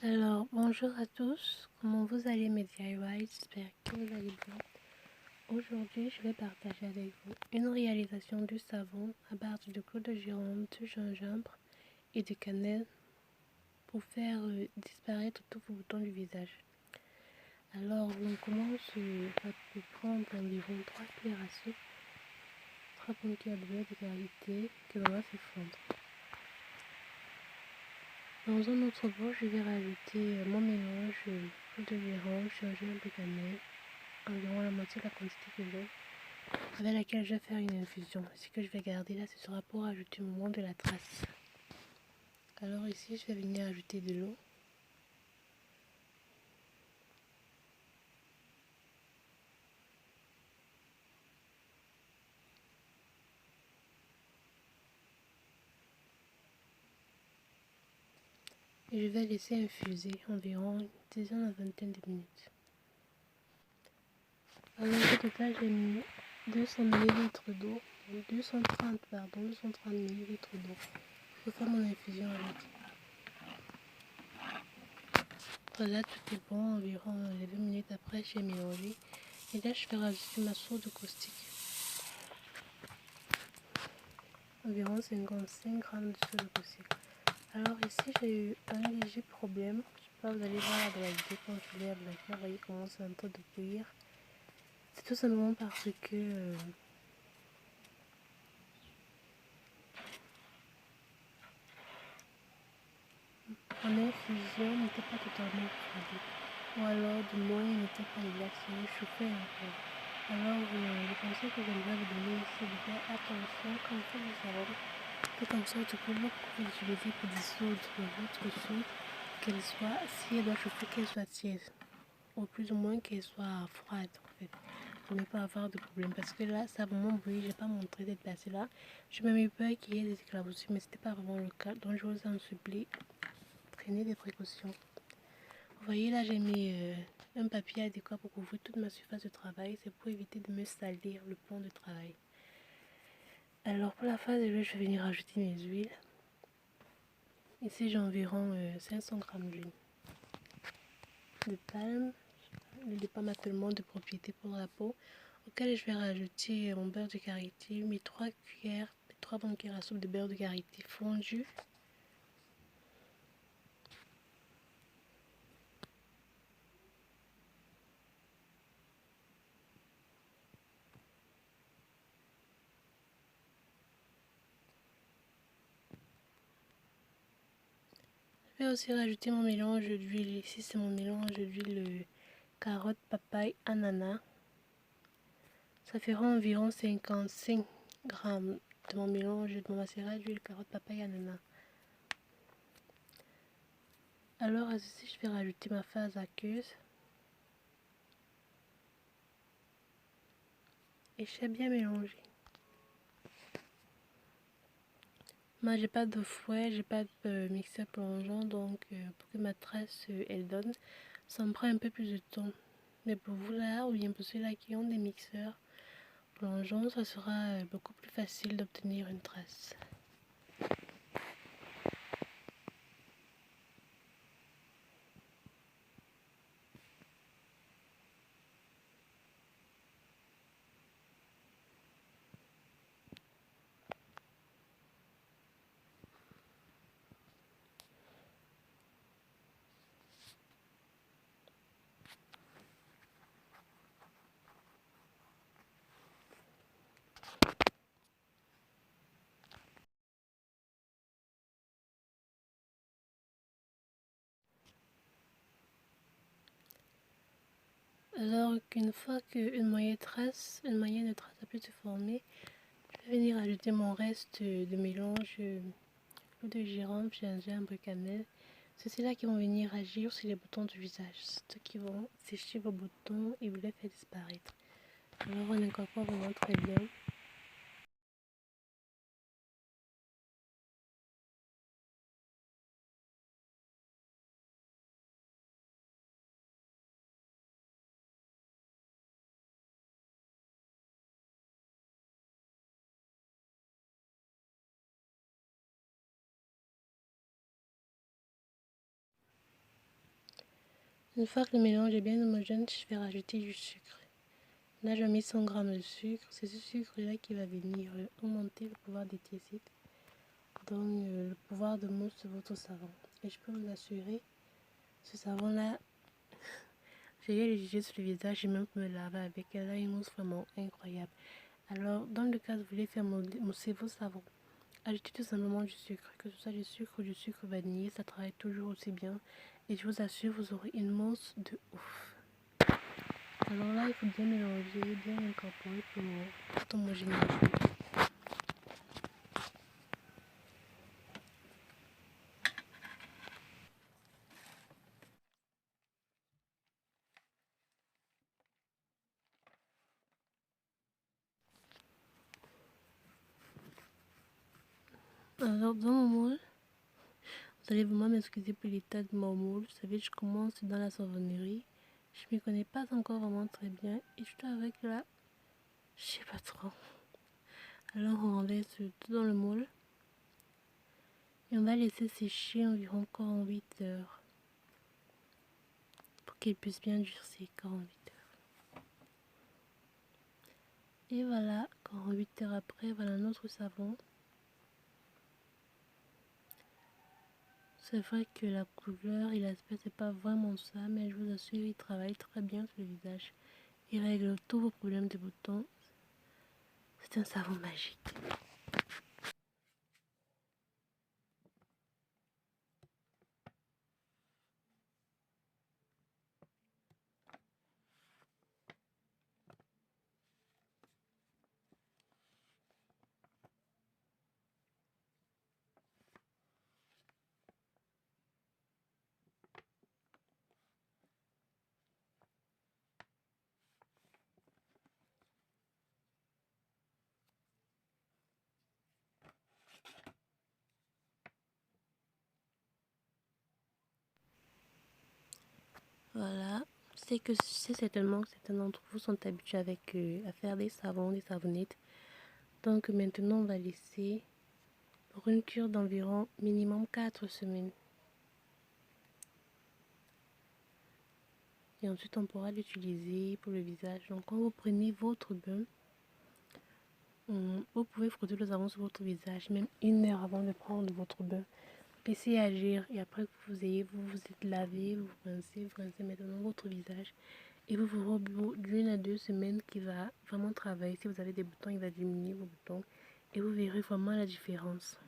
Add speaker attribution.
Speaker 1: Alors, bonjour à tous, comment vous allez mes DIY? J'espère que vous allez bien. Aujourd'hui, je vais partager avec vous une réalisation du savon à base de clou de girofle, de gingembre et de cannelle pour faire disparaître tous vos boutons du visage. Alors, on commence par prendre environ 3 cuillères à soupe, 3 bonnes cuillères de beurre de karité que l'on va faire fondre. Dans un autre bol, je vais rajouter mon mélange clou de girofle, gingembre et cannelle, environ la moitié de la quantité de l'eau avec laquelle je vais faire une infusion. Ce que je vais garder là, ce sera pour ajouter au moment de la trace. Alors ici, je vais venir ajouter de l'eau. Et je vais laisser infuser environ, disons, une vingtaine de minutes. Alors au total, j'ai mis 200 ml d'eau, 230 ml d'eau. Je vais faire mon infusion avec. Voilà, tout est bon, environ 20 minutes après, j'ai mélangé. Et là, je vais rajouter ma sauce de caustique. Environ 55 grammes de sauce de caustique. Alors ici, j'ai eu un léger problème. Je sais pas, vous allez voir dans la vidéo quand je l'ai aplaqué, vous voyez comment c'est en train de cuire. C'est tout simplement parce que mon infusion n'était pas totalement cuite. Ou alors, du moins, il n'était pas exact, il chauffait un peu. Alors, le conseil que j'aimerais vous donner, c'est de faire attention quand vous faites du savon. Faites en sorte que l'eau que vous utilisez pour dissoudre votre soude, qu'elle soit, si elle doit chauffer, qu'elle soit tiède. Ou plus ou moins qu'elle soit froide en fait, pour ne pas avoir de problème. Parce que là, ça a vraiment brûlé, j'ai pas montré d'être passé là. J'ai même eu peur qu'il y ait des éclaboussures, mais c'était pas vraiment le cas. Donc je vous en supplie, prenez des précautions. Vous voyez là, j'ai mis un papier adéquat pour couvrir toute ma surface de travail. C'est pour éviter de me salir le plan de travail. Alors pour la phase de l'huile, je vais venir ajouter mes huiles. Ici j'ai environ 500 g d'huile de palme. L'huile de palme a tellement de propriétés pour la peau, auquel je vais rajouter mon beurre de karité, mes 3 bonnes cuillères à soupe de beurre de karité fondu. Je vais aussi rajouter mon mélange d'huile. Ici c'est mon mélange d'huile carotte, papaye, ananas. Ça fera environ 55 grammes de mon mélange de mon macérat d'huile carotte, papaye, ananas. Alors à ceci, je vais rajouter ma phase aqueuse. Et je vais bien mélanger. Moi j'ai pas de fouet, j'ai pas de mixeur plongeant, donc pour que ma trace elle donne, ça me prend un peu plus de temps. Mais pour vous là, ou bien pour ceux-là qui ont des mixeurs plongeants, ça sera beaucoup plus facile d'obtenir une trace. Alors qu'une fois qu'une moyenne de trace a pu se former, je vais venir ajouter mon reste de mélange clou de girofle, gingembre, cannelle. C'est ceux-là qui vont venir agir sur les boutons du visage, ceux qui vont sécher vos boutons et vous les faire disparaître. Alors on incorpore vraiment très bien. Une fois que le mélange est bien homogène, je vais rajouter du sucre. Là, je mets 100 g de sucre. C'est ce sucre-là qui va venir augmenter le pouvoir d'étincelle, donc le pouvoir de mousse de votre savon. Et je peux vous assurer, ce savon-là, je vais le juger sur le visage et même me laver avec. Elle a une mousse vraiment incroyable. Alors, dans le cas où vous voulez faire mousser vos savons, ajoutez tout simplement du sucre, que ce soit du sucre ou du sucre vanillé, ça travaille toujours aussi bien. Et je vous assure, vous aurez une mousse de ouf. Alors là, il faut bien mélanger, bien incorporer pour tout homogénéiser. Alors, dans mon moule, vous allez vraiment m'excuser pour l'état de mon moule. Vous savez, je commence dans la savonnerie. Je ne m'y connais pas encore vraiment très bien. Et je dois avouer que là, je sais pas trop. Alors, on laisse tout dans le moule. Et on va laisser sécher environ 48 heures. Pour qu'il puisse bien durcir 48 heures. Et voilà, 48 heures après, voilà notre savon. C'est vrai que la couleur et l'aspect, c'est pas vraiment ça, mais je vous assure, il travaille très bien sur le visage. Il règle tous vos problèmes de boutons. C'est un savon magique. Voilà. C'est certainement que certains d'entre vous sont habitués à faire des savons, des savonnettes. Donc maintenant, on va laisser pour une cure d'environ minimum 4 semaines. Et ensuite, on pourra l'utiliser pour le visage. Donc quand vous prenez votre bain, vous pouvez frotter le savon sur votre visage, même 1 heure avant de prendre votre bain. Laissez agir et après que vous êtes lavé, vous rincez maintenant votre visage. Et vous vous repos d'une à 2 semaines qui va vraiment travailler. Si vous avez des boutons, il va diminuer vos boutons. Et vous verrez vraiment la différence.